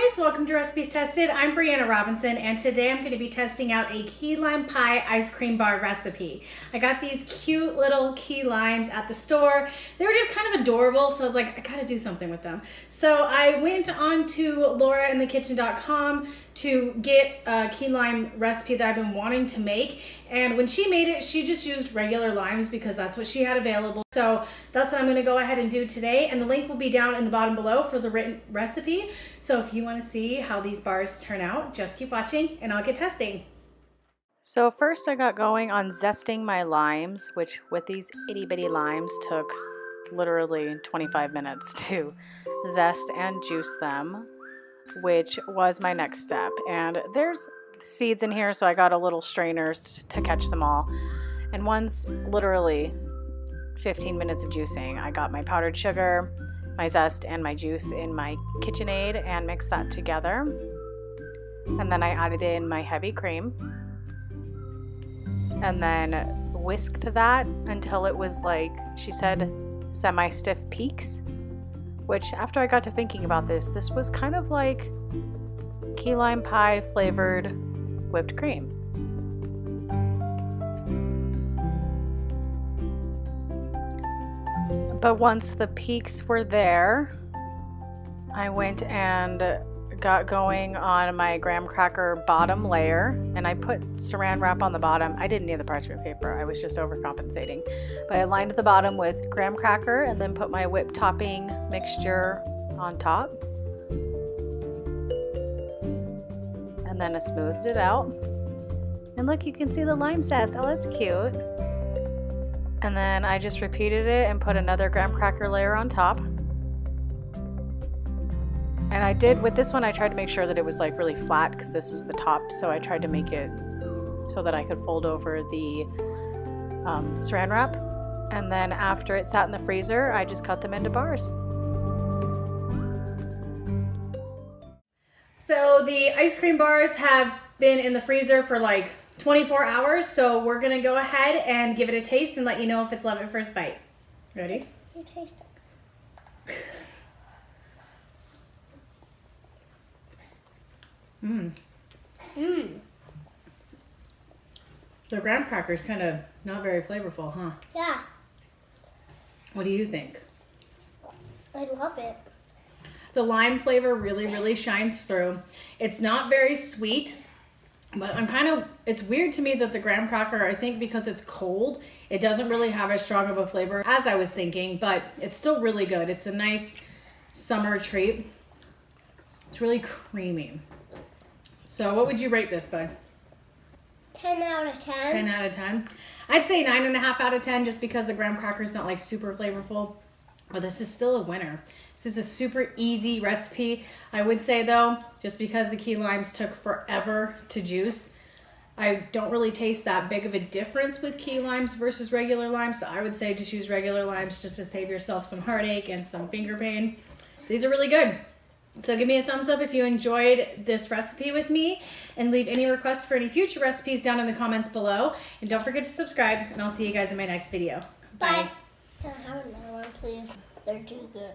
guys, welcome to Recipes Tested. I'm Brianna Robinson, and today I'm going to be testing out a key lime pie ice cream bar recipe. I got these cute little key limes at the store. They were just kind of adorable, so I was like, I gotta do something with them. So I went on to laurainthekitchen.com to get a key lime recipe that I've been wanting to make, and when she made it, she just used regular limes because that's what she had available. So that's what I'm going to go ahead and do today, and the link will be down in the bottom below for the written recipe. So if you want to see how these bars turn out, just keep watching and I'll get testing. So first I got going on zesting my limes, which with these itty bitty limes took literally 25 minutes to zest and juice them, which was my next step. And there's seeds in here, so I got a little strainers to catch them all. And once literally 15 minutes of juicing, I got my powdered sugar, my zest, and my juice in my KitchenAid and mixed that together. And then I added in my heavy cream and then whisked that until it was like, she said, semi-stiff peaks, which after I got to thinking about this was kind of like key lime pie flavored whipped cream. But once the peaks were there, I went and got going on my graham cracker bottom layer, and I put saran wrap on the bottom. I didn't need the parchment paper, I was just overcompensating. But I lined the bottom with graham cracker and then put my whipped topping mixture on top. And then I smoothed it out. And look, you can see the lime zest. Oh, that's cute. And then I just repeated it and put another graham cracker layer on top. And I did, with this one, I tried to make sure that it was like really flat because this is the top. So I tried to make it so that I could fold over the saran wrap. And then after it sat in the freezer, I just cut them into bars. So the ice cream bars have been in the freezer for like 24 hours, so we're gonna go ahead and give it a taste and let you know if it's love at first bite. Ready? You taste it. The graham cracker is kind of not very flavorful, huh? Yeah, What do you think? I love it. The lime flavor really shines through. It's not very sweet, but it's weird to me that the graham cracker, I think because it's cold, it doesn't really have as strong of a flavor as I was thinking, but it's still really good. It's a nice summer treat. It's really creamy. So what would you rate this, bud? 10 out of 10. 10 out of 10? I'd say 9.5 out of 10 just because the graham cracker is not like super flavorful. But this is still a winner. This is a super easy recipe. I would say though, just because the key limes took forever to juice, I don't really taste that big of a difference with key limes versus regular limes. So I would say just use regular limes just to save yourself some heartache and some finger pain. These are really good. So give me a thumbs up if you enjoyed this recipe with me, and leave any requests for any future recipes down in the comments below. And don't forget to subscribe, and I'll see you guys in my next video. Bye. Can I have another one, please? They're too good.